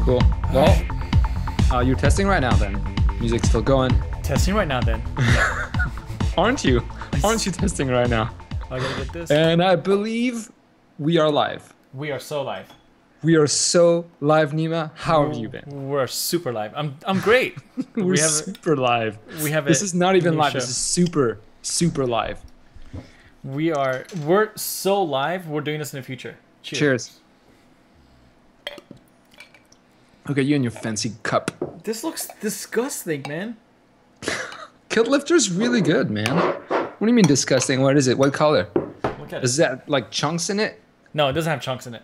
Cool. Well, you're testing right now then. Music's still going. Testing right now then. Aren't you? Aren't you testing right now? I gotta get this. And I believe we are live. We are so live. We are so live, Nima. How have you been? We're super live. I'm great. We're super live. We have This is not even live. show. This is super live. We're so live. We're doing this in the future. Cheers. Look at you and your fancy cup. This looks disgusting, man. Kilt lifter's really good, man. What do you mean disgusting? What is it? What color? Look at Is that like chunks in it? No, it doesn't have chunks in it.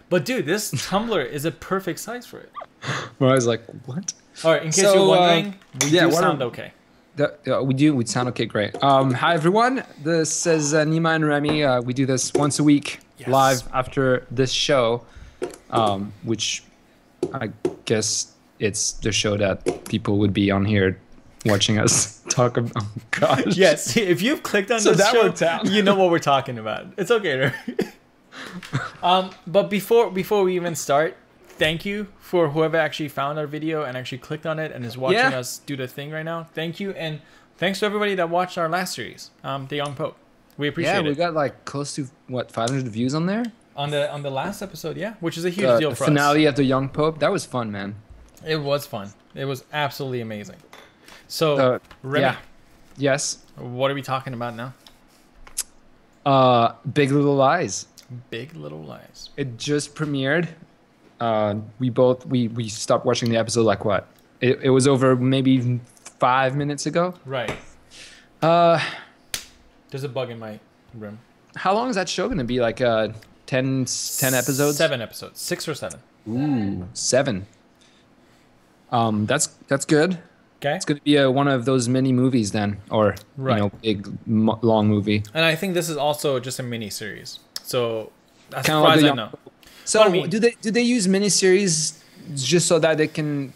But dude, this tumbler is a perfect size for it. Well, I was like, what? All right, in case you're wondering, we do what sound okay. We do. We sound okay. Great. Hi everyone. This is Nima and Remy. We do this once a week, live after this show, which I guess it's the show that people would be on here watching us talk about. Oh gosh. Yes, if you've clicked on this show, worked out. you know what we're talking about. It's okay. But before we even start, thank you for whoever actually found our video and actually clicked on it and is watching us do the thing right now. Thank you, and thanks to everybody that watched our last series, The Young Pope. We appreciate it. Yeah, we got like close to what 500 views on there. On the last episode, which is a huge deal for us. Finale of The Young Pope. That was fun, man. It was fun. It was absolutely amazing. So, Remy, yes. what are we talking about now? Big Little Lies. Big Little Lies. It just premiered. We stopped watching the episode like what? It was over maybe 5 minutes ago. Right. There's a bug in my room. How long is that show gonna be? Like 10 episodes? 7 episodes. 6 or 7. Ooh, 7. That's good. Okay. It's gonna be one of those mini movies then, or big long movie. And I think this is also just a mini series. So as Kinda far like as the I know. So But I mean- do they use miniseries just so that they can,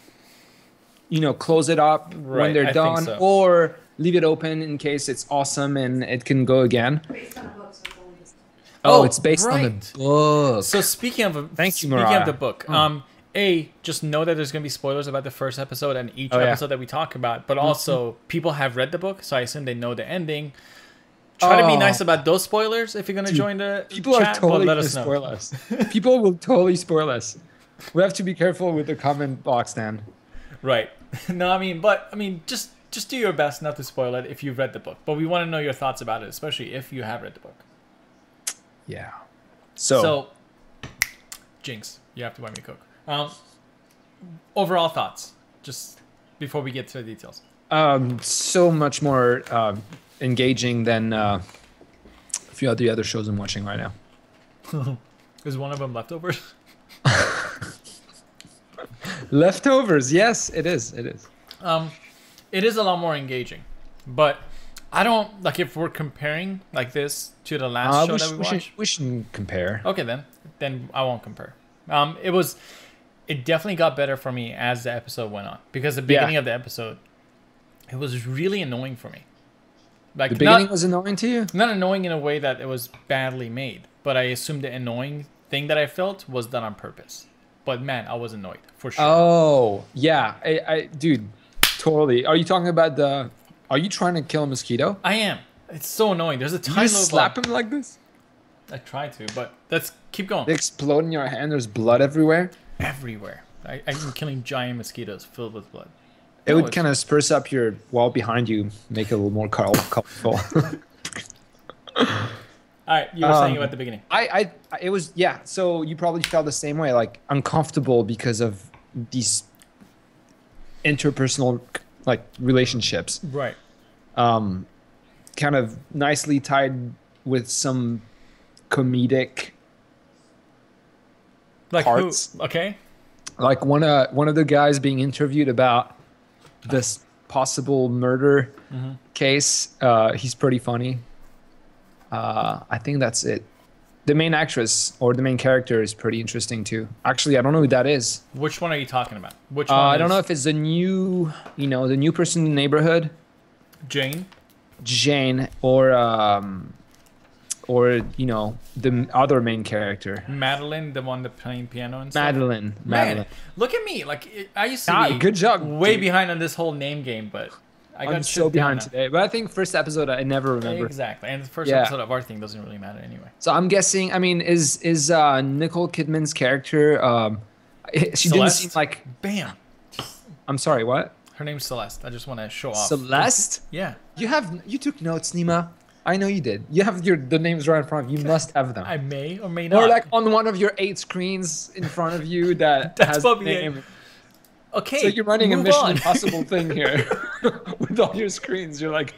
close it up when Right, they're I done, think so. or leave it open in case it's awesome and it can go again? Based on a book, so it's only just- Oh, it's based on right. the book. So speaking of Thank you, Mariah. the book, just know that there's gonna be spoilers about the first episode and each yeah. episode that we talk about. But also, people have read the book, so I assume they know the ending. Try to be nice about those spoilers if you're gonna join the People chat. are totally but let gonna us know. spoil us. People will totally spoil us. We have to be careful with the comment box, Dan. Right. No, I mean, just do your best not to spoil it if you've read the book. But we want to know your thoughts about it, especially if you have read the book. Yeah. So Jinx, you have to buy me a Coke. Overall thoughts, just before we get to the details. So much more engaging than a few of the other shows I'm watching right now. Is one of them leftovers? Leftovers, yes, it is. It is. It is a lot more engaging, but I don't like if we're comparing like this to the last show that we watched. We shouldn't compare. Okay, then I won't compare. It definitely got better for me as the episode went on, because the beginning of the episode, it was really annoying for me. Like The beginning was annoying to you? not annoying in a way that it was badly made, but I assumed the annoying thing that I felt was done on purpose. But man, I was annoyed for sure. Oh, yeah. Dude, totally. Are you talking about are you trying to kill a mosquito? I am. It's so annoying. There's a You tiny little slap him like this? I try to, but let's keep going. They explode in your hand. There's blood everywhere. Everywhere. I'm killing giant mosquitoes filled with blood. It would kind of spruce up your wall behind you, make it a little more colorful. All right, you were saying about the beginning. It was, so you probably felt the same way, like uncomfortable because of these interpersonal like relationships. Right. Kind of nicely tied with some comedic Like parts. who? Okay. Like one of the guys being interviewed about this possible murder case. He's pretty funny. I think that's it. The main actress or the main character is pretty interesting too. Actually, I don't know who that is. Which one are you talking about? Which one? I don't know if it's the new, the new person in the neighborhood, Jane. Jane, or or you know, the other main character. Madeline, the one that playing piano and stuff. Madeline. Man, look at me. Like I used to be good job, way behind on this whole name game, but I got I'm so behind today. But I think first episode I never remember. Exactly, and the first episode of our thing doesn't really matter anyway. So I'm guessing. I mean, is Nicole Kidman's character? She Celeste? didn't seem like. Bam. I'm sorry. What? Her name's Celeste. I just want to show off. Celeste? Yeah. You took notes, Nima. I know you did. You have the names right in front of you. You must have them. I may or may not. Or like on one of your 8 screens in front of you that has the name. Okay. So you're running a Mission Impossible thing here with all your screens. You're like,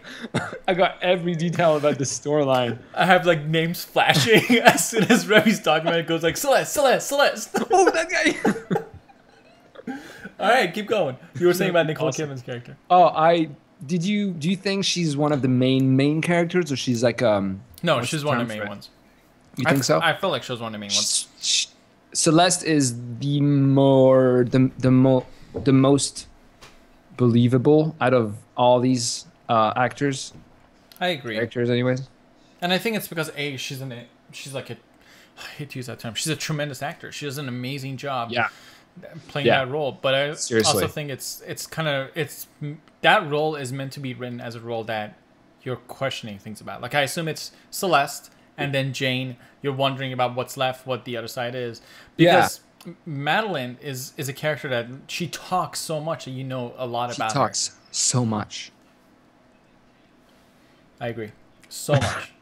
I got every detail about the storyline. I have like names flashing as soon as Remy's talking about it. Goes like Celeste. Oh, that guy. All right, keep going. You were saying about Nicole Kidman's character. Oh, do you think she's one of the main characters, or she's like No, she's one of the main ones. You think so? I feel like she was one of the main ones. Celeste is the most believable out of all these actors. I agree. Characters, anyways. And I think it's because she's like a, I hate to use that term. She's a tremendous actor. She does an amazing job. Yeah. Playing that role, but I Seriously. also think it's that role is meant to be written as a role that you're questioning things about. Like I assume it's Celeste and then Jane. You're wondering about what's left, what the other side is, because Madeline is a character that she talks so much that you know a lot about. She talks so much. I agree, so much.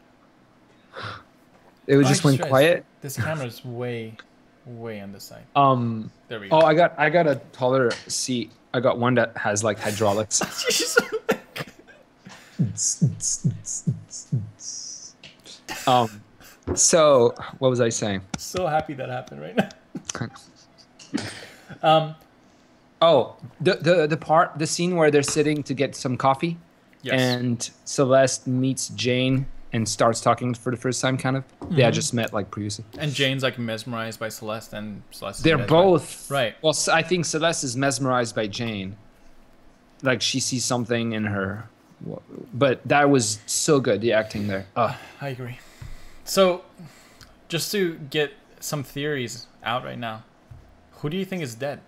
It was just went quiet. This camera's way on this side. There we go. Oh, I got a taller seat. I got one that has like hydraulics. So what was I saying? So happy that happened right now. The scene where they're sitting to get some coffee, and Celeste meets Jane and starts talking for the first time, kind of. They had just met like previously. And Jane's like mesmerized by Celeste, and Celeste. They're both right. Well, I think Celeste is mesmerized by Jane. Like she sees something in her, but that was so good, the acting there. I agree. So, just to get some theories out right now, who do you think is dead?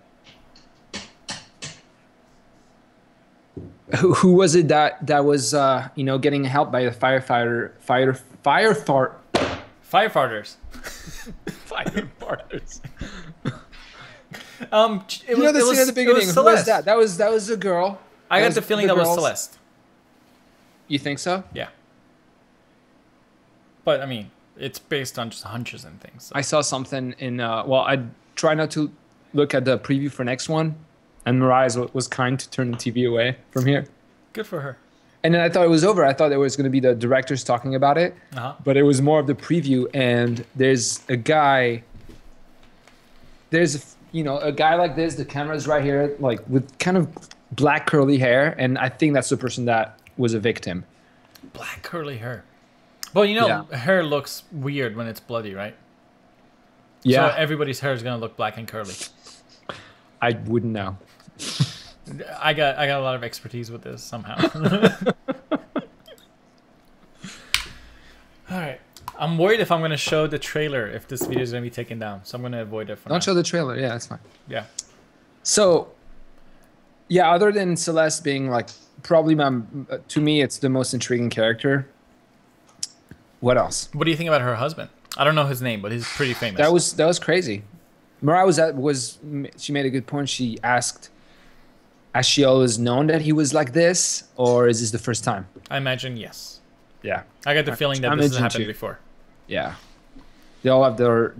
Who was it that was getting help by the firefighters? Firefighters. It was the scene at the beginning. Who was that? That was a girl. I got the feeling that was Celeste. You think so? Yeah. But I mean, it's based on just hunches and things. So. I saw something in. I try not to look at the preview for next one, and Mariah was kind to turn the TV away from here. Good for her. And then I thought it was over. I thought there was going to be the directors talking about it, but it was more of the preview. And there's a guy. There's a guy like this. The camera's right here, like with kind of black curly hair, and I think that's the person that was a victim. Black curly hair. Well, hair looks weird when it's bloody, right? Yeah. So everybody's hair is gonna look black and curly. I wouldn't know. I got a lot of expertise with this somehow. All right. I'm worried if I'm gonna show the trailer if this video is gonna be taken down, so I'm gonna avoid it for now. Don't show the trailer. Yeah, that's fine. Yeah. So, yeah, other than Celeste being like probably to me, it's the most intriguing character. What else? What do you think about her husband? I don't know his name, but he's pretty famous. That was crazy. Mariah she made a good point. She asked, has she always known that he was like this, or is this the first time? I imagine yes. Yeah. I got the feeling that this has happened before. Yeah. They all have their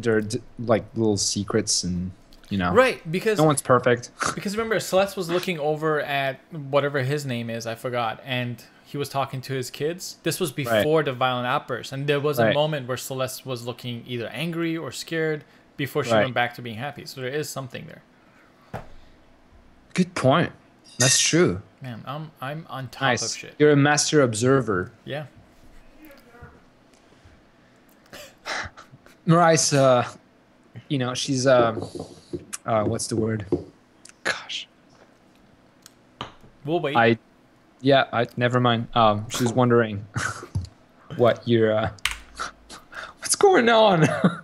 like little secrets and Right, because no one's perfect. Because remember, Celeste was looking over at whatever his name is, I forgot, and he was talking to his kids. This was before the violent outburst, and there was a moment where Celeste was looking either angry or scared before she went back to being happy. So there is something there. Good point. That's true. Man, I'm on top of shit. You're a master observer. Yeah. Mariah, she's what's the word? Gosh. We'll wait. Never mind. She's wondering what your going on?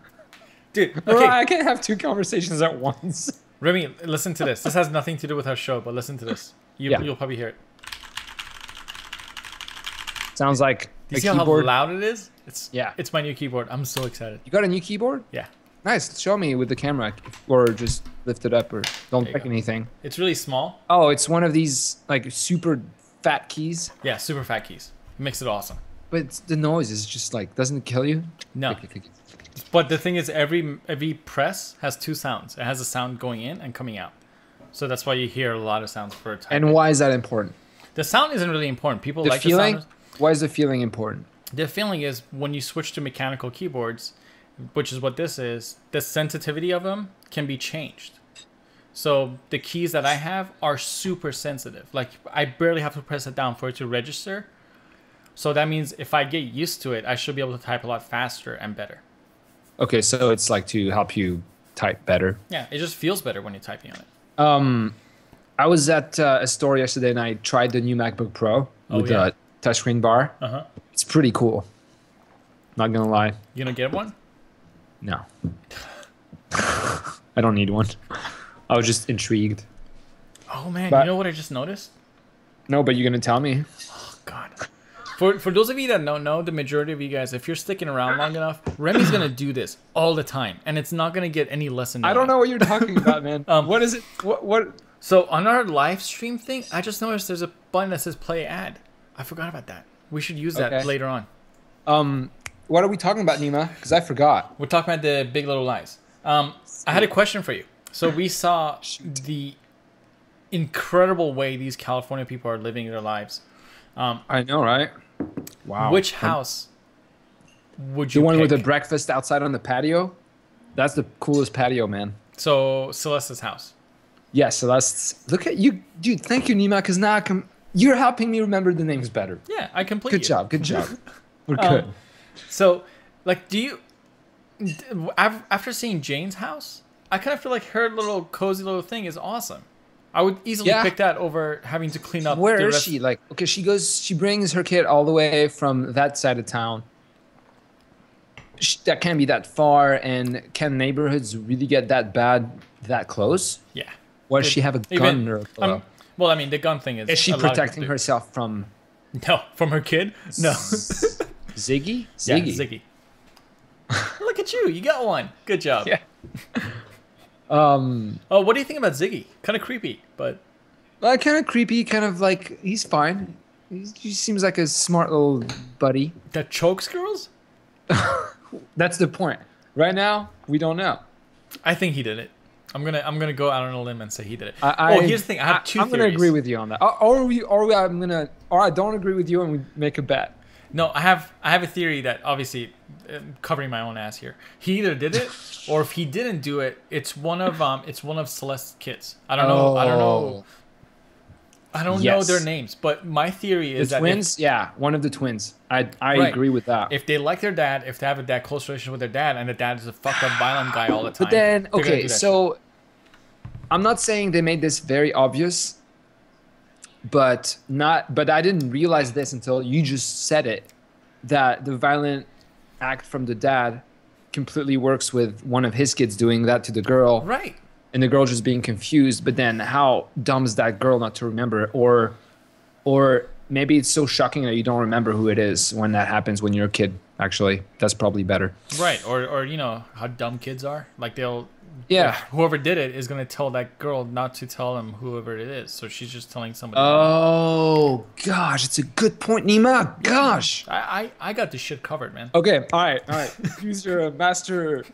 Dude, Bro, okay. I can't have two conversations at once. Remy, listen to this. This has nothing to do with our show, but listen to this. You'll probably hear it. Sounds like Do you a see keyboard. how loud it is? Yeah. It's my new keyboard. I'm so excited. You got a new keyboard? Yeah. Nice. Show me with the camera, or just lift it up, or don't you pick go. anything. It's really small. Oh, it's one of these like super fat keys. Yeah, super fat keys. Makes it awesome. But the noise is just like, doesn't it kill you? No. But the thing is, every press has two sounds. It has a sound going in and coming out. So that's why you hear a lot of sounds for a type. And why is that important? The sound isn't really important. People The like feeling? the sound. Why is the feeling important? The feeling is when you switch to mechanical keyboards, which is what this is, the sensitivity of them can be changed. So the keys that I have are super sensitive. Like I barely have to press it down for it to register. So that means if I get used to it, I should be able to type a lot faster and better. Okay, so it's like to help you type better. Yeah, it just feels better when you're typing on it. I was at a store yesterday and I tried the new MacBook Pro with the touchscreen bar. Uh-huh. It's pretty cool. Not gonna lie. You gonna get one? No. I don't need one. I was just intrigued. Oh man, But- you know what I just noticed? No, but you're gonna tell me. Oh god. For those of you that don't know, the majority of you guys, if you're sticking around long enough, Remy's gonna do this all the time, and it's not gonna get any less annoying. I don't know what you're talking about, man. What is it? What? So on our live stream thing, I just noticed there's a button that says play ad. I forgot about that. We should use that later on. What are we talking about, Nima? Because I forgot. We're talking about the Big Little Lies. I had a question for you. So we saw the incredible way these California people are living their lives. I know, right? Wow. Which house would you The one pick? with the breakfast outside on the patio? That's the coolest patio, man. So Celeste's house. Yeah, so that's... Look at you. Dude, thank you, Nima, because now you're helping me remember the names better. Yeah, I complete Good you. job, good job. We're good. So, like, after seeing Jane's house, I kind of feel like her little cozy little thing is awesome. I would easily pick that over having to clean up. Where is she? Like, okay, she brings her kid all the way from that side of town. That can't be that far, and can neighborhoods really get that bad that close? Yeah. Or does she have a gun or a pillow? well, I mean, the gun thing is... Is she protecting herself from... No, from her kid? No. Ziggy? Yeah, Ziggy. Look at you. You got one. Good job. Yeah. Oh, what do you think about Ziggy? Kind of creepy, but... Kind of creepy, kind of like... He's fine. He seems like a smart little buddy. That chokes girls? That's the point. Right now, we don't know. I think he did it. I'm gonna go out on a limb and say he did it. Here's the thing. I have two I'm theories. gonna agree with you on that. Or I don't agree with you and we make a bet. No, I have a theory that obviously covering my own ass here. He either did it, or if he didn't do it, it's one of Celeste's kids. I don't know. I don't know their names, but my theory is that twins. One of the twins. I Right. agree with that. if they like their dad, if they have a close relation with their dad, and the dad is a fucked up violent guy all the time. But then, they're gonna okay, do that so I'm not saying they made this very obvious, but I didn't realize this until you just said it, that the violent act from the dad completely works with one of his kids doing that to the girl. shit. Right. And the girl just being confused, but then how dumb is that girl not to remember it? Or maybe it's so shocking that you don't remember who it is when that happens when you're a kid. Actually, that's probably better. Right. Or you know how dumb kids are. Like Yeah. whoever did it is gonna tell that girl not to tell him whoever it is. So she's just telling somebody. Oh gosh, it's a good point, Nima. Gosh. I got this shit covered, man. Okay. All right. Use your master.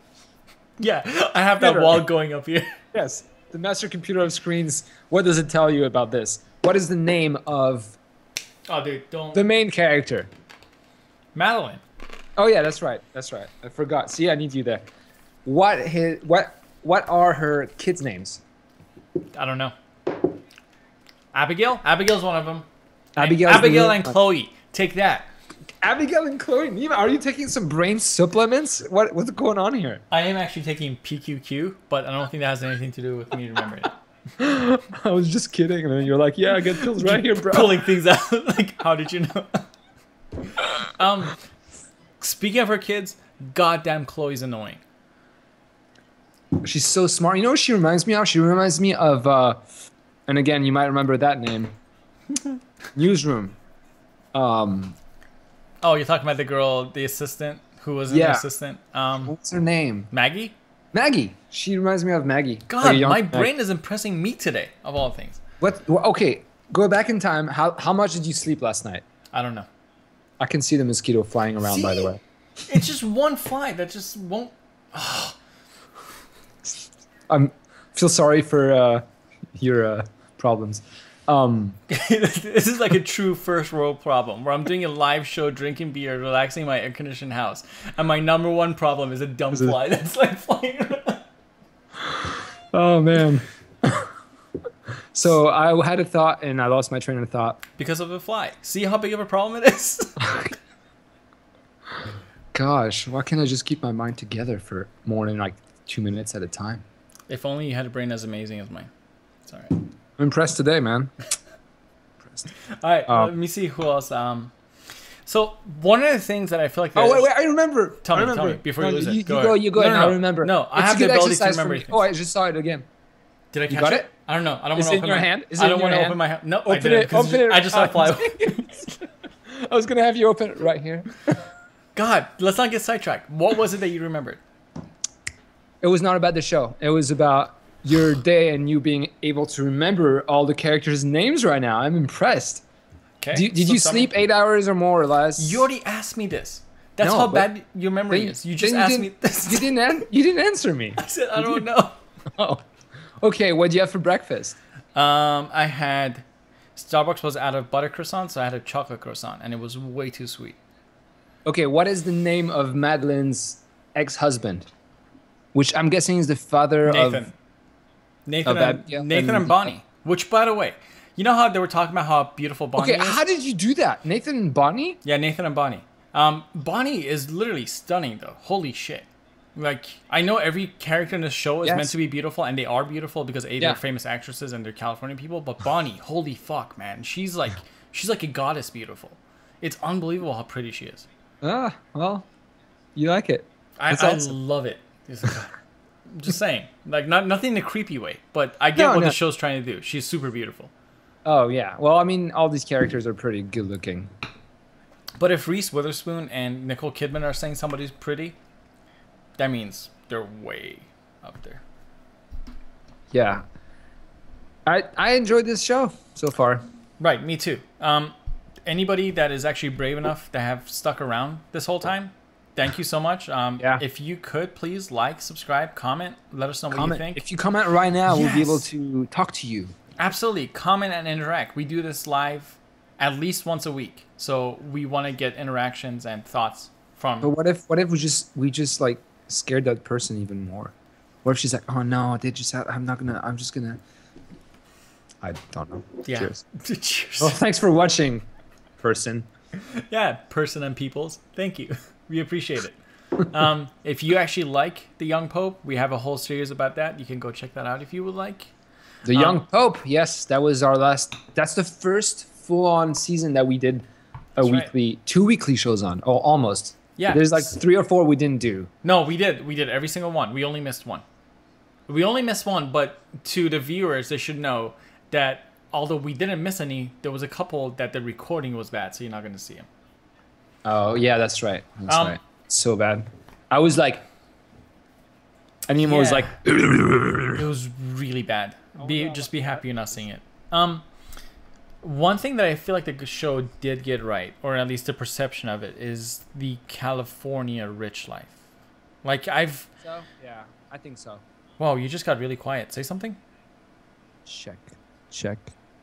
Yeah, I have that wall going up here. Yes, the master computer of screens. What does it tell you about this? What is the name of Oh, dude, don't. the main character? Madeline. Oh yeah, that's right. I forgot. See, I need you there. What are her kids' names? I don't know. Abigail? Abigail's one of them. Abigail and Chloe. Take that. Abigail and Chloe. Nima, are you taking some brain supplements? What's going on here? I am actually taking PQQ, but I don't think that has anything to do with me remembering it. I was just kidding, and then you're like, "Yeah, I get pills right here, bro." Pulling things out. Like, how did you know? Speaking of her kids, goddamn Chloe's annoying. She's so smart. You know what she reminds me of? She reminds me of, and again, you might remember that name. Newsroom. Oh, you're talking about the girl, the assistant, who was an assistant. What's her name? Maggie? Maggie. She reminds me of Maggie. God, my brain is impressing me today, of all things. Okay, go back in time. How much did you sleep last night? I don't know. I can see the mosquito flying around, by the way. It's just one fly that just won't... Oh. I feel sorry for your problems. This is like a true first world problem where I'm doing a live show, drinking beer, relaxing in my air conditioned house, and my number one problem is a dumb fly that's like flying around. Oh man. So I had a thought and I lost my train of thought because of a fly. See how big of a problem it is? Gosh, why can't I just keep my mind together for more than like 2 minutes at a time? If only you had a brain as amazing as mine. It's all right. I'm impressed today, man. All right, let me see who else. So one of the things that I feel like... wait, I remember. Tell me, before you lose it. You go. No, I remember. No, I have the ability to remember things. Oh, I just saw it again. Did I catch you got it? I don't know. I don't want want to open my hand. I don't want to open my hand. No, open it. I just saw it fly. I was going to have you open it right here. God, let's not get sidetracked. What was it that you remembered? It was not about the show. It was about your day and you being able to remember all the characters' names right now. I'm impressed. Okay. Did you sleep 8 hours or more or less? You already asked me this. That's how bad your memory is. You just asked me this. You didn't answer me. I said I don't know. Oh. Okay, what do you have for breakfast? I had... Starbucks was out of butter croissant, so I had a chocolate croissant, and it was way too sweet. Okay, what is the name of Madeline's ex-husband? Which I'm guessing is the father of... Nathan and Bonnie. Which, by the way, you know how they were talking about how beautiful Bonnie is? Okay, how did you do that? Nathan and Bonnie? Yeah, Nathan and Bonnie. Bonnie is literally stunning, though. Holy shit. Like, I know every character in this show is meant to be beautiful, and they are beautiful because they're famous actresses and they're California people. But Bonnie, holy fuck, man, she's like a goddess beautiful. It's unbelievable how pretty she is. Ah, well, you like it. I love it. Just saying, like nothing in a creepy way, but I get what the show's trying to do. She's super beautiful. Oh yeah, well, I mean, all these characters are pretty good looking. But if Reese Witherspoon and Nicole Kidman are saying somebody's pretty, that means they're way up there. Yeah. I enjoyed this show so far. Right, me too. Anybody that is actually brave enough to have stuck around this whole time, thank you so much. If you could, please like, subscribe, comment, let us know what you think. If you comment right now, we'll be able to talk to you. Absolutely. Comment and interact. We do this live at least once a week. So we want to get interactions and thoughts from... But what if we just like scared that person even more? What if she's like, oh no, they just have, I'm just gonna... I don't know. Yeah. Cheers. Cheers. Well, thanks for watching, person. Yeah, person and peoples. Thank you. We appreciate it. If you actually like The Young Pope, we have a whole series about that. You can go check that out if you would like. The Young Pope, yes, that was our last. That's the first full-on season that we did two weekly shows on. Oh, almost. Yeah. There's like 3 or 4 we didn't do. No, we did. We did every single one. We only missed one. But to the viewers, they should know that although we didn't miss any, there was a couple that the recording was bad, so you're not going to see them. Oh, yeah, that's right. That's right. So bad. I was like... Anima was like... It was really bad. Just be happy you're not seeing it. One thing that I feel like the show did get right, or at least the perception of it, is the California rich life. Like, I've... So? Yeah, I think so. Wow, you just got really quiet. Say something? Check.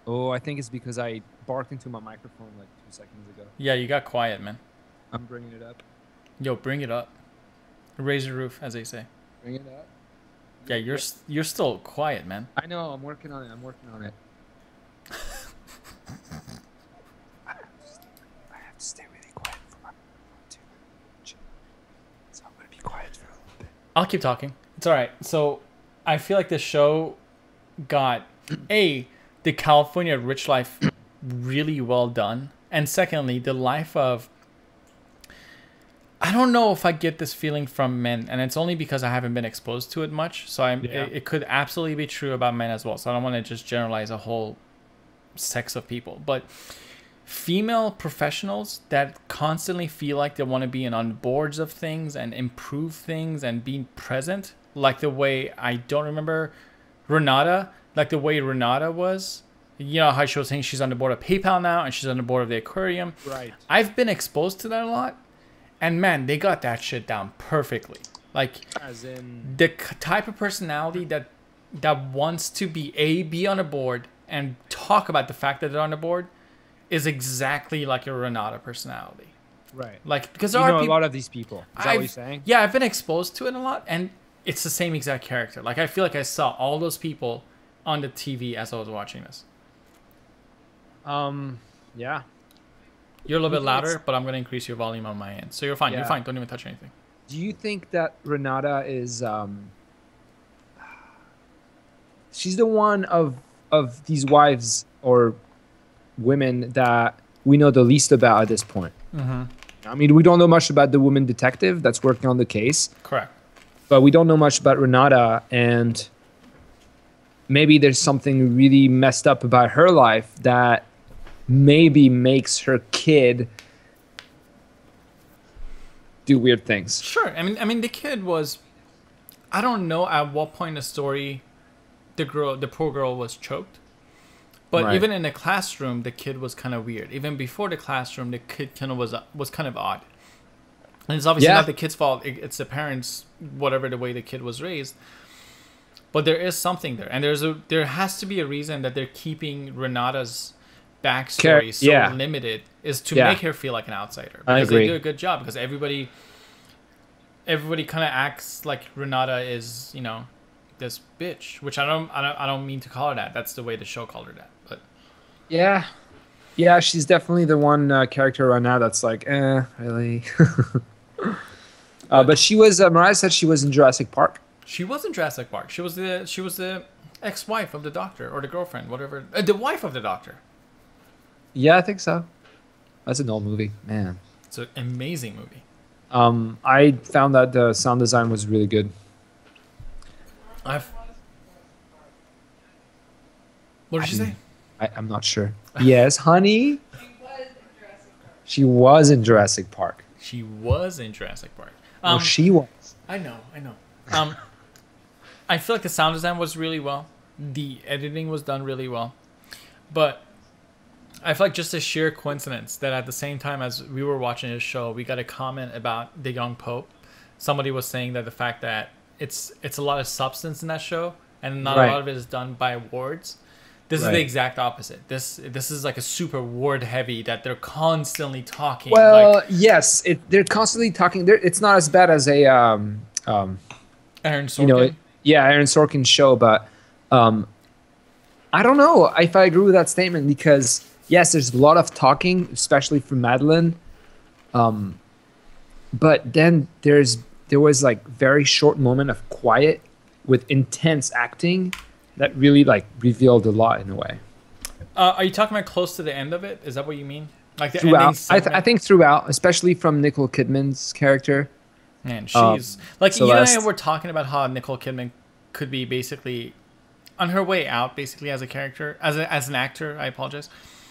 Oh, I think it's because I barked into my microphone like 2 seconds ago. Yeah, you got quiet, man. I'm bringing it up. Yo, bring it up. Raise the roof, as they say. Bring it up. Yeah, you're still quiet, man. I know. I'm working on it. I have to stay really quiet for my phone too. So I'm gonna be quiet for a little bit. I'll keep talking. It's all right. So I feel like the show got the California rich life really well done, and secondly, the life of I don't know if I get this feeling from men, and it's only because I haven't been exposed to it much. So it could absolutely be true about men as well. So I don't want to just generalize a whole sex of people, but female professionals that constantly feel like they want to be on boards of things and improve things and be present, like the way I don't remember Renata, like the way Renata was. You know how she was saying she's on the board of PayPal now and she's on the board of the aquarium. Right. I've been exposed to that a lot, and man, they got that shit down perfectly. Like, as in the type of personality that wants to be on a board and talk about the fact that they're on the board is exactly like a Renata personality. Right. Like, because you there are a lot of these people. Is that what you're saying? Yeah, I've been exposed to it a lot, and it's the same exact character. Like, I feel like I saw all those people on the TV as I was watching this. Yeah. You're a little bit louder, but I'm going to increase your volume on my end. So you're fine. Yeah. You're fine. Don't even touch anything. Do you think that Renata is she's the one of these wives or women that we know the least about at this point? Mm-hmm. I mean, we don't know much about the woman detective that's working on the case. Correct. But we don't know much about Renata, and maybe there's something really messed up about her life that maybe makes her kid do weird things. Sure. I mean, the kid was, I don't know at what point in the story the poor girl was choked. But Right. even in the classroom, the kid was kind of weird. Even before the classroom, the kid kind of was kind of odd. And it's obviously not the kid's fault. It's the parents, whatever the way the kid was raised. But there is something there, and there has to be a reason that they're keeping Renata's backstory so limited, is to make her feel like an outsider. Because they do a good job, because everybody kind of acts like Renata is, you know, this bitch, which I don't mean to call her that. That's the way the show called her that. But yeah, she's definitely the one character right now that's like, really. But she was. Mariah said she was in Jurassic Park. She was in Jurassic Park. She was the ex-wife of the doctor, or the girlfriend, whatever. The wife of the doctor. Yeah, I think so. That's an old movie, man. It's an amazing movie. I found that the sound design was really good. What did you say? I'm not sure. Yes, honey. She was in Jurassic Park. She was in Jurassic Park. No, she was. I know. I feel like the sound design was really well. The editing was done really well. But I feel like just a sheer coincidence that at the same time as we were watching this show, we got a comment about the young Pope. Somebody was saying that the fact that it's a lot of substance in that show, and not a lot of it is done by words. This is the exact opposite. This is like a super word heavy, that they're constantly talking. Well, yes, they're constantly talking. It's not as bad as a Aaron Sorkin. You know, Aaron Sorkin show, but I don't know if I agree with that statement, because yes, there's a lot of talking, especially from Madeline. But then there was like very short moment of quiet with intense acting that really like revealed a lot in a way. Are you talking about close to the end of it? Is that what you mean? Like the throughout, I think throughout, especially from Nicole Kidman's character. Man, she's like, you and I were talking about how Nicole Kidman could be basically on her way out, basically as a character, as an actor. I apologize.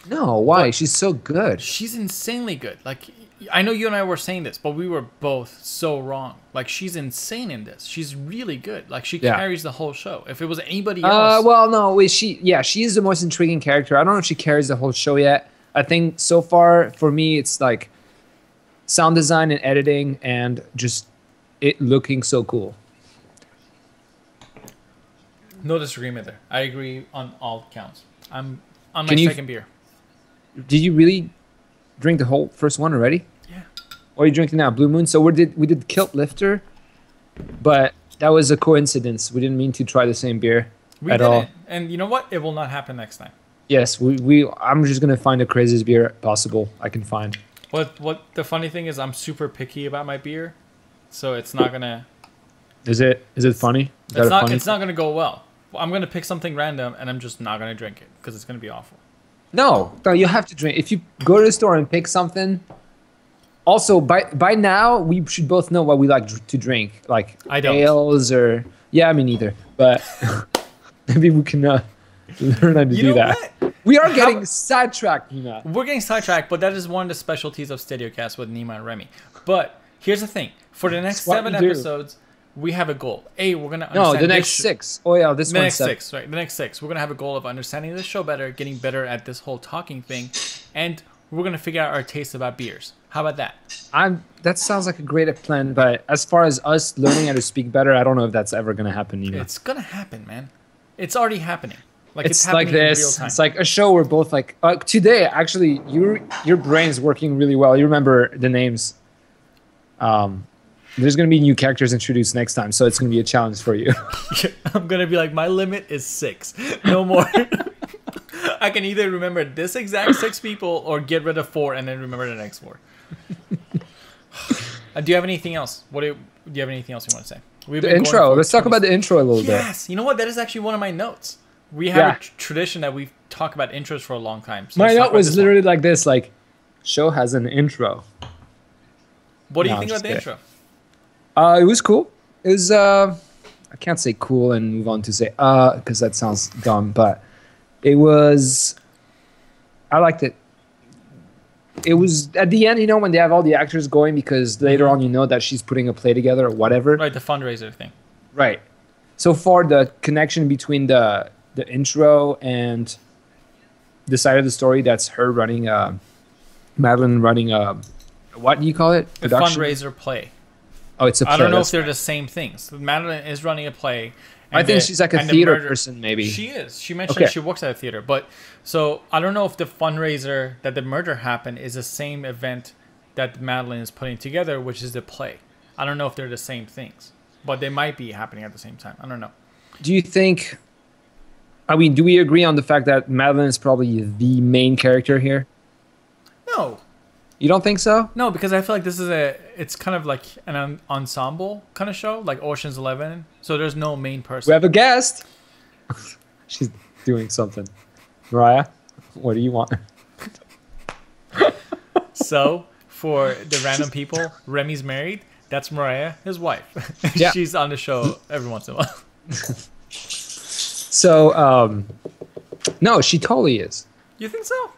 No, why? But she's so good. She's insanely good. Like, I know you and I were saying this, but we were both so wrong. Like, she's insane in this. She's really good. Like, she carries the whole show. If it was anybody else, well, no, she is the most intriguing character. I don't know if she carries the whole show yet. I think so far for me, it's like sound design and editing, and just it looking so cool. No disagreement there. I agree on all counts. I'm on my second beer. Did you really drink the whole first one already? Yeah. Or are you drinking now? Blue Moon. So we did Kilt Lifter, but that was a coincidence. We didn't mean to try the same beer at all. And you know what? It will not happen next time. Yes, I'm just gonna find the craziest beer possible I can find. What the funny thing is, I'm super picky about my beer, so it's not gonna. Is it funny? It's not gonna go well. I'm gonna pick something random, and I'm just not gonna drink it because it's gonna be awful. No, you have to drink. If you go to the store and pick something, Also, by now we should both know what we like to drink, like I don't. ales or me neither. But maybe we can learn how to do that. What? We are getting sidetracked, Nima. We're getting sidetracked, but that is one of the specialties of Steadiocast with Nima and Remy. But here's the thing: for the next 7 episodes, we have a goal. We're gonna understand the next 6. Oh yeah, this one's 6, right? The next 6. We're gonna have a goal of understanding the show better, getting better at this whole talking thing, and we're gonna figure out our taste about beers. How about that? That sounds like a great plan, but as far as us learning how to speak better, I don't know if that's ever gonna happen. It's gonna happen, man. It's already happening. Like it's happening like this. In real time. It's like a show where both like today. Actually, your brain's working really well. You remember the names. There's gonna be new characters introduced next time, so it's gonna be a challenge for you. I'm gonna be like, my limit is 6, no more. I can either remember this exact 6 people or get rid of 4 and then remember the next 4. Do you have anything else? Do you have anything else you want to say? The intro. Let's talk about the intro a little bit. Yes. You know what? That is actually one of my notes. We have a tradition that we talk about intros for a long time. So my note was literally like this: like, show has an intro. What do you think about the intro? It was cool. It was I can't say cool and move on to say because that sounds dumb, but it was. I liked it. It was at the end, when they have all the actors going, because later on that she's putting a play together or whatever. Right, the fundraiser thing. Right. So far, the connection between the intro and the side of the story, that's her running, Madeline running what do you call it? A fundraiser play. Oh, it's a play. I don't know if they're the same things. Madeline is running a play. I think she's like a theater person, maybe. She is. She mentioned she works at a theater. But so I don't know if the fundraiser that the murder happened is the same event that Madeline is putting together, which is the play. I don't know if they're the same things, but they might be happening at the same time. I don't know. Do you think? I mean, do we agree on the fact that Madeline is probably the main character here? No. You don't think so? No, because I feel like it's kind of like an ensemble kind of show, like Ocean's 11. So there's no main person. We have a guest. She's doing something. Mariah, what do you want? So for the random people, Remy's married. That's Mariah, his wife. Yeah. She's on the show every once in a while. So, no, she totally is. You think so?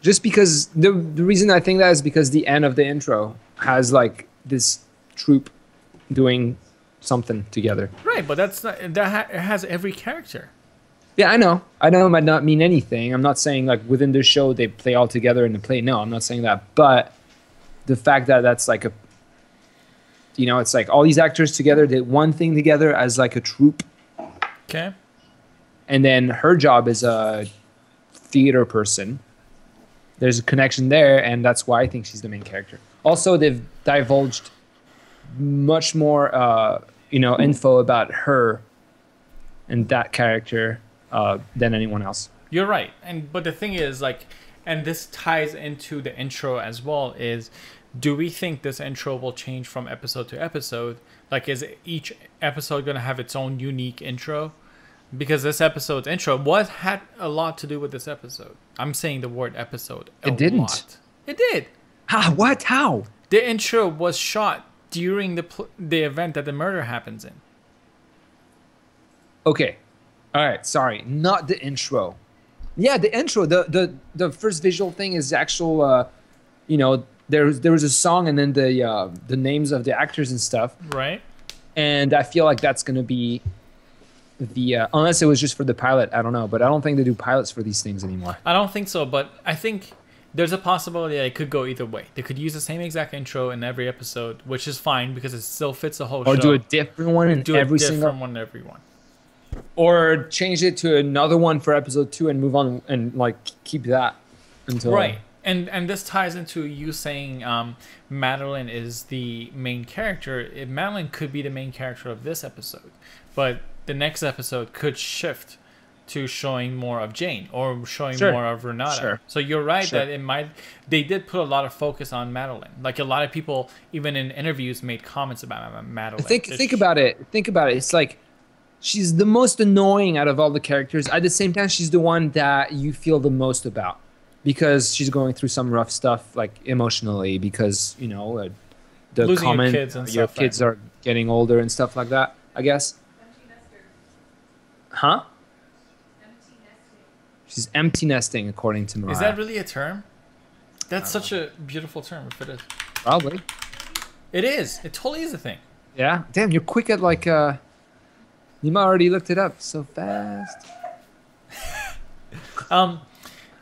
Just because the reason I think that is because the end of the intro has like this troupe doing something together. Right, but it has every character. Yeah, I know. I know it might not mean anything. I'm not saying like within the show they play all together in the play. No, I'm not saying that. But the fact that that's like it's like all these actors together did one thing together as like a troupe. Okay. And then her job is a theater person. There's a connection there, and that's why I think she's the main character. Also, they've divulged much more, info about her and that character than anyone else. You're right, but the thing is, and this ties into the intro as well. Is do we think this intro will change from episode to episode? Like, is each episode going to have its own unique intro? Because this episode's intro had a lot to do with this episode. I'm saying the word episode. It didn't. Lot. It did. What? How? The intro was shot during the event that the murder happens in. Okay. All right. Sorry. Not the intro. Yeah, the intro. The first visual thing is actual. There was a song and then the names of the actors and stuff. Right. And I feel like that's gonna be. Unless it was just for the pilot, I don't know, but I don't think they do pilots for these things anymore. I don't think so, but I think there's a possibility that it could go either way. They could use the same exact intro in every episode, which is fine because it still fits the whole show. Or do a different one in every single one in every one. Or change it to another one for episode 2 and move on and like keep that until right. And this ties into you saying Madeline is the main character. Madeline could be the main character of this episode, but the next episode could shift to showing more of Jane or showing more of Renata. Sure. So you're right that they did put a lot of focus on Madeline. Like a lot of people, even in interviews, made comments about Madeline. Think about it. It's like she's the most annoying out of all the characters. At the same time, she's the one that you feel the most about. because she's going through some rough stuff, like emotionally, because the Losing comment your kids and your stuff, kids right? are getting older and stuff like that, I guess. Huh? She's empty nesting, according to Mariah. Is that really a term? That's such a beautiful term, if it is. Probably. It is. It totally is a thing. Yeah. Damn, you're quick at like. Nima already looked it up so fast.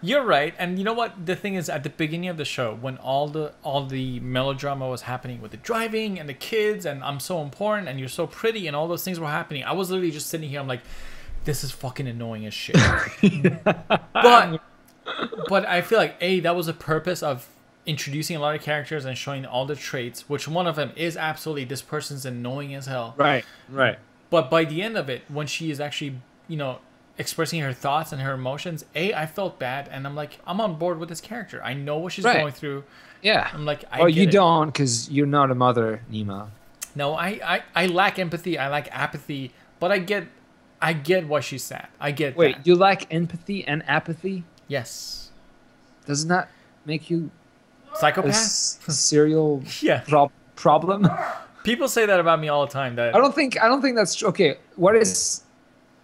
You're right, and you know what? The thing is, at the beginning of the show, when all the melodrama was happening with the driving and the kids, and I'm so important, and you're so pretty, and all those things were happening, I was literally just sitting here. I'm like, this is fucking annoying as shit. But I feel like that was a purpose of introducing a lot of characters and showing all the traits, which one of them is absolutely this person's annoying as hell. Right. But by the end of it, when she is actually, expressing her thoughts and her emotions, I felt bad, and I'm like, I'm on board with this character. I know what she's going through. Yeah. I'm like, Well, you don't, because you're not a mother, Nima. No, I lack empathy. I lack apathy, but I get why she's sad. I get. Wait, that. you lack empathy and apathy? Yes. Doesn't that make you psychopath? A serial problem? People say that about me all the time. That I don't think that's true. Okay. What is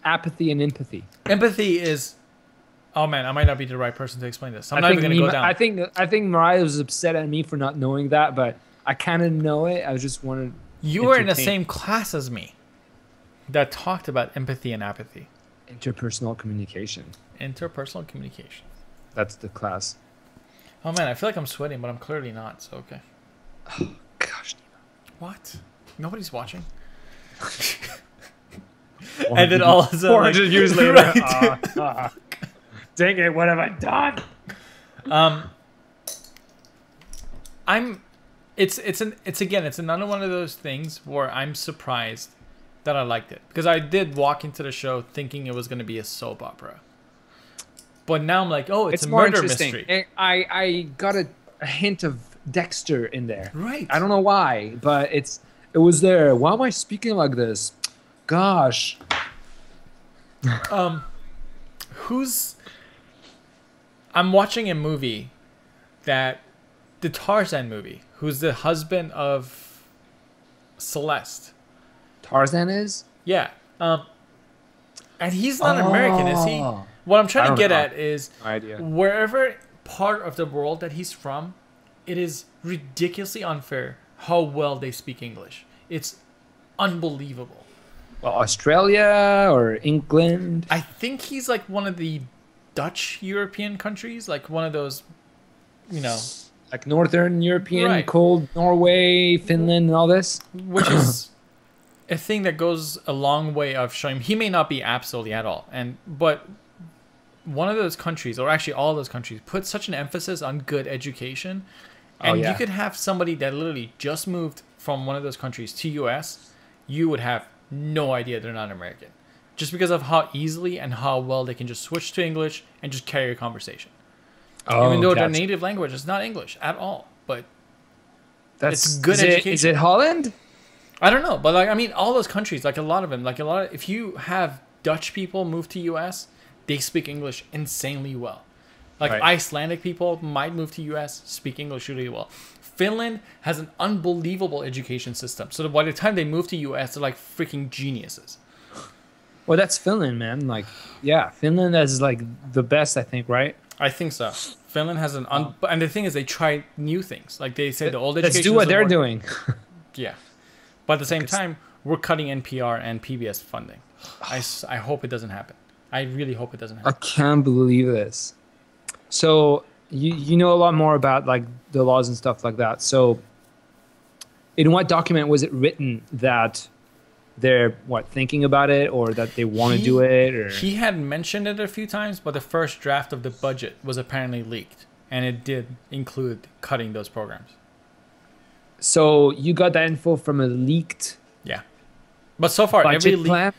apathy and empathy? Empathy is. Oh man, I might not be the right person to explain this. I'm not even gonna go down. I think Mariah was upset at me for not knowing that, but I kind of know it. I just wanted. You were in the same class as me that talked about empathy and apathy. Interpersonal communication. Interpersonal communication. That's the class. Oh man, I feel like I'm sweating, but I'm clearly not. So okay. Oh gosh. What? Nobody's watching. And then all of a sudden, 400 years later. Right. Dang it! What have I done? It's another one of those things where I'm surprised that I liked it, because I did walk into the show thinking it was going to be a soap opera, but now I'm like, oh, it's a more murder interesting. mystery. I got a hint of Dexter in there. Right. I don't know why, but it was there. Why am I speaking like this? Gosh. I'm watching a movie the Tarzan movie. Who's the husband of Celeste? Tarzan is? Yeah. And he's not American, is he? What I'm trying to get at is wherever part of the world that he's from, it is ridiculously unfair how well they speak English. It's unbelievable. Well, Australia or England? I think he's like one of the Dutch European countries, like one of those, like Northern European, cold Norway, Finland, and all this? Which is a thing that goes a long way of showing he may not be absolutely at all. But one of those countries, or actually all of those countries, put such an emphasis on good education. And you could have somebody that literally just moved from one of those countries to US, you would have no idea they're not American. Just because of how easily and how well they can just switch to English and just carry a conversation. Even though their native language is not English at all. But it's good education. Is it Holland? I don't know. But all those countries, like a lot of them, if you have Dutch people move to US, they speak English insanely well. Icelandic people might move to US, speak English really well. Finland has an unbelievable education system. So by the time they move to US, they're like freaking geniuses. Well, that's Finland, man. Finland is the best, I think, right? I think so. Finland has and the thing is, they try new things. Like they say, the old education. Let's do what they're doing. Yeah, but at the same time, we're cutting NPR and PBS funding. I hope it doesn't happen. I really hope it doesn't happen. I can't believe this. So you know a lot more about the laws and stuff like that. So in what document was it written that they're thinking about it, or that they want to do it? Or he had mentioned it a few times, but the first draft of the budget was apparently leaked, and it did include cutting those programs. So you got that info from a leaked but so far budget plan?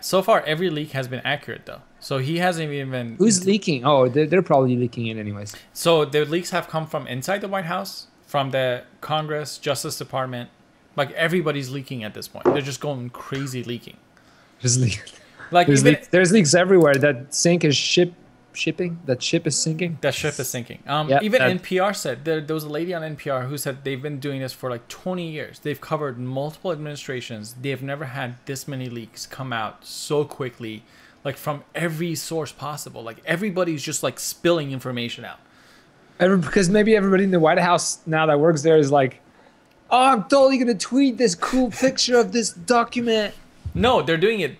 So far every leak has been accurate though. So he hasn't even... Who's leaking? Oh, they're probably leaking it anyways. So the leaks have come from inside the White House, from the Congress, Justice Department. Everybody's leaking at this point. They're just going crazy leaking. There's leaks everywhere that sink a ship shipping? That ship is sinking? That ship is sinking. Yeah, Even NPR said, there was a lady on NPR who said they've been doing this for like 20 years. They've covered multiple administrations. They've never had this many leaks come out so quickly, like from every source possible. Like everybody's just like spilling information out. Because maybe everybody in the White House now that works there is like, oh, I'm totally going to tweet this cool picture of this document. No, they're doing it.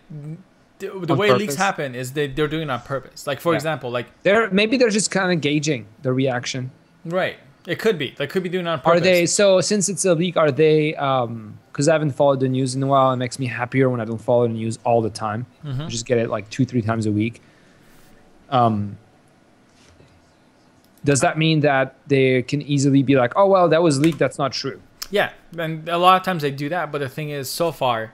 The way leaks happen is they're doing it on purpose. Like, for example, like... Maybe they're just kind of gauging the reaction. Right. It could be. They could be doing it on purpose. Are they... So, since it's a leak, are they... Because I haven't followed the news in a while. It makes me happier when I don't follow the news all the time. I just get it like 2-3 times a week. Does that mean that they can easily be like, oh, well, that was leaked. That's not true. Yeah. And a lot of times they do that. But the thing is, so far...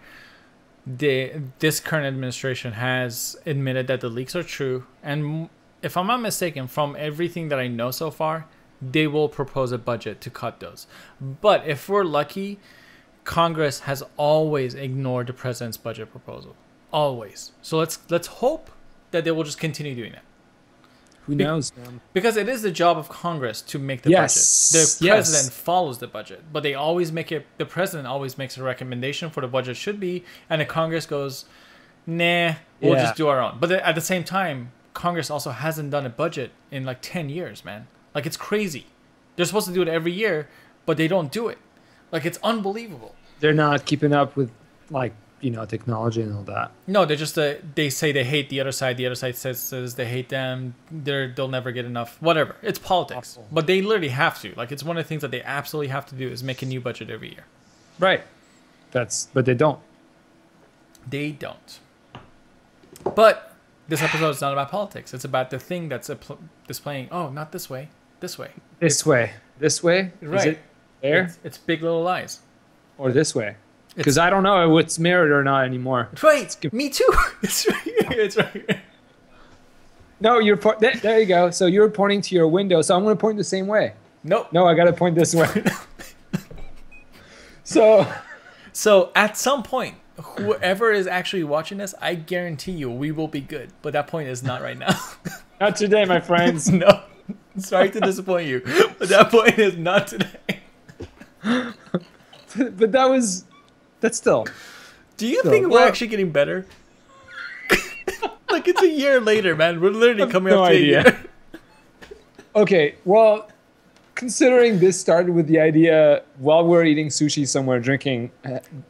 this current administration has admitted that the leaks are true, and if I'm not mistaken, from everything that I know so far, they will propose a budget to cut those. But if we're lucky, Congress has always ignored the president's budget proposal, always. So let's hope that they will just continue doing that. Who knows, man? Because it is the job of Congress to make the budget. The president follows the budget, but they always make it. The president always makes a recommendation for the budget should be, and the Congress goes, "Nah, we'll just do our own." But at the same time, Congress also hasn't done a budget in like 10 years, man. Like it's crazy. They're supposed to do it every year, but they don't do it. Like it's unbelievable. They're not keeping up with like technology and all that. No, they're just they say they hate the other side. The other side says they hate them. They'll never get enough. Whatever. It's politics. Awful. But they literally have to. Like it's one of the things that they absolutely have to do is make a new budget every year. Right. But they don't. They don't. But this episode is not about politics. It's about the thing that's displaying. Oh, not this way. This way. This way. This way. Right. Is it there? It's Big Little Lies. Or this way. Because I don't know if it's mirrored or not anymore. Right. Me too. It's right here. It's right here. No, there you go. So you're pointing to your window. So I'm going to point the same way. Nope. No, I got to point this way. So at some point, whoever is actually watching this, I guarantee you we will be good. But that point is not right now. Not today, my friends. No. Sorry to disappoint you. But that point is not today. But that's still. Do you think we're actually getting better? Like it's a year later, man. We're literally coming up to a year. Okay, well, considering this started with the idea while we're eating sushi somewhere, drinking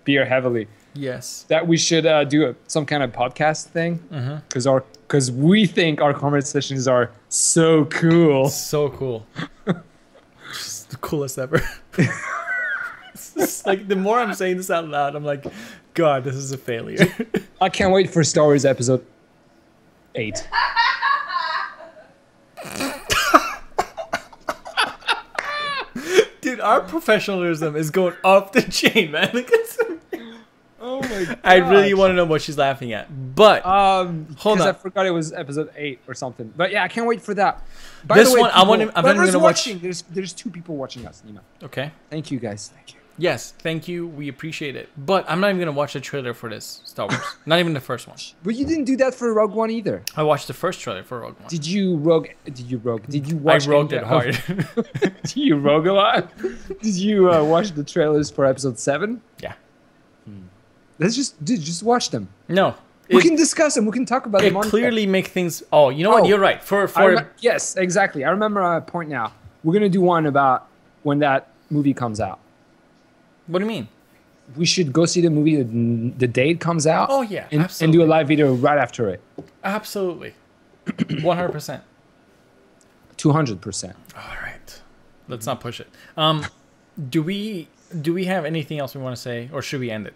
beer heavily. Yes. That we should do some kind of podcast thing, because we think our conversations are so cool. So cool. Just the coolest ever. Like the more I'm saying this out loud, I'm like, God, this is a failure. I can't wait for Star Wars Episode 8. Dude, our professionalism is going off the chain, man. Look at Oh my God. I really want to know what she's laughing at. But hold on. I forgot it was episode 8 or something. But yeah, I can't wait for that. By this the way, one, people, I'm not going to watch. There's 2 people watching us, Nima. Okay. Thank you, guys. Thank you. Yes, thank you. We appreciate it. But I'm not even going to watch the trailer for this Star Wars. Not even the first one. But you didn't do that for Rogue One either. I watched the first trailer for Rogue One. Did you watch? I rogued it hard. Did you rogue a lot? Did you watch the trailers for episode 7? Yeah. Let's just watch them. No. We can discuss them. We can talk about them. It clearly make things... Oh, you know what? You're right. Yes, exactly. I remember a point now. We're going to do one about when that movie comes out. What do you mean? We should go see the movie the day it comes out. Oh, yeah. And do a live video right after it. Absolutely. 100%. 200%. All right. Let's not push it. Do we have anything else we want to say, or should we end it?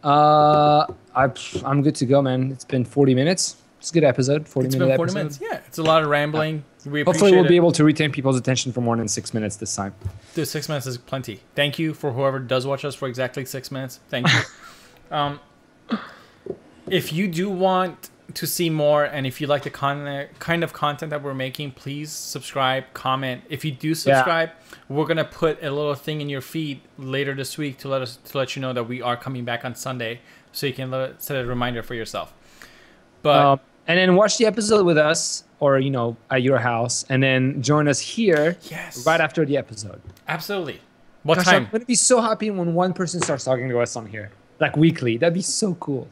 I'm good to go, man. It's been 40 minutes. It's a good episode. 40 minutes. Yeah, it's a lot of rambling. We hopefully we'll be able to retain people's attention for more than 6 minutes this time. Dude, 6 minutes is plenty. Thank you for whoever does watch us for exactly 6 minutes. Thank you. If you do want to see more, and if you like the kind of content that we're making, please subscribe, comment. If you do subscribe, we're gonna put a little thing in your feed later this week to let you know that we are coming back on Sunday, so you can set a reminder for yourself. But and then watch the episode with us, or at your house, and then join us here right after the episode. Absolutely. What Gosh, time? I'm gonna be so happy when one person starts talking to us on here, like weekly. That'd be so cool.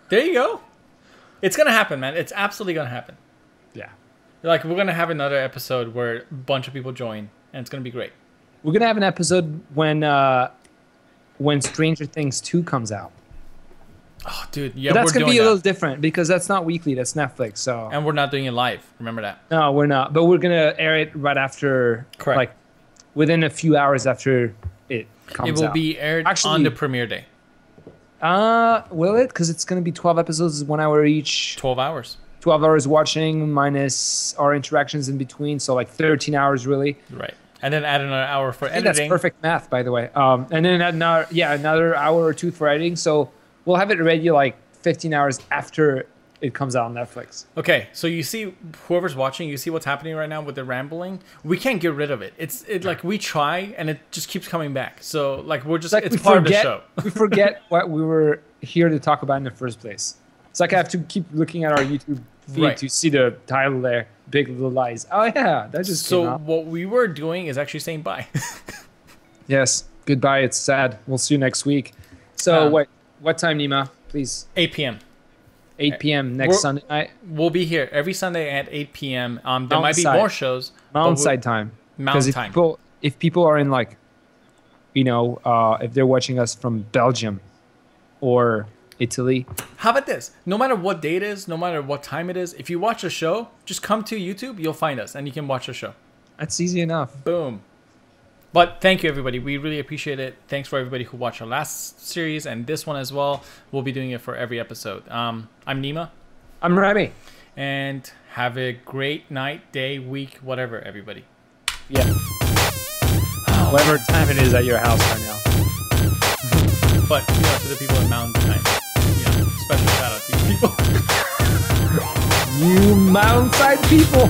There you go. It's gonna happen, man. It's absolutely gonna happen. Yeah. Like, we're gonna have another episode where a bunch of people join, and it's gonna be great. We're gonna have an episode when Stranger Things 2 comes out. Oh, dude, yeah, but that's gonna be a little different because that's not weekly. That's Netflix. So. And we're not doing it live. Remember that? No, we're not. But we're gonna air it right after. Correct. Like, within a few hours after it comes out. It will be aired on the premiere day. Will it? Because it's gonna be 12 episodes, 1 hour each. 12 hours. 12 hours watching minus our interactions in between, so like 13 hours really. Right. And then add another hour for editing. That's perfect math, by the way. And then another hour or two for editing. So we'll have it ready like 15 hours after it comes out on Netflix. Okay, so you see, whoever's watching, you see what's happening right now with the rambling. We can't get rid of it. It's like we try and it just keeps coming back. So like we're just, it's part of the show. We forget what we were here to talk about in the first place. It's like I have to keep looking at our YouTube feed to see the title there, Big Little Lies. Oh yeah, that just came out. What we were doing is actually saying bye. Yes, goodbye. It's sad. We'll see you next week. So what time, Nima? Please. 8 p.m. 8 p.m. next Sunday night. We'll be here every Sunday at 8 p.m. There might be more shows. Mountain Side time. Mountain time. If people are in like, if they're watching us from Belgium or Italy. How about this? No matter what day it is, no matter what time it is, if you watch a show, just come to YouTube, you'll find us, and you can watch the show. That's easy enough. Boom. But thank you, everybody. We really appreciate it. Thanks for everybody who watched our last series and this one as well. We'll be doing it for every episode. I'm Nima. I'm Remy. And have a great night, day, week, whatever, everybody. Yeah. Whatever time it is at your house right now. But, to the people in Mountain Time. Special shout out to you people. You Mountain Side people.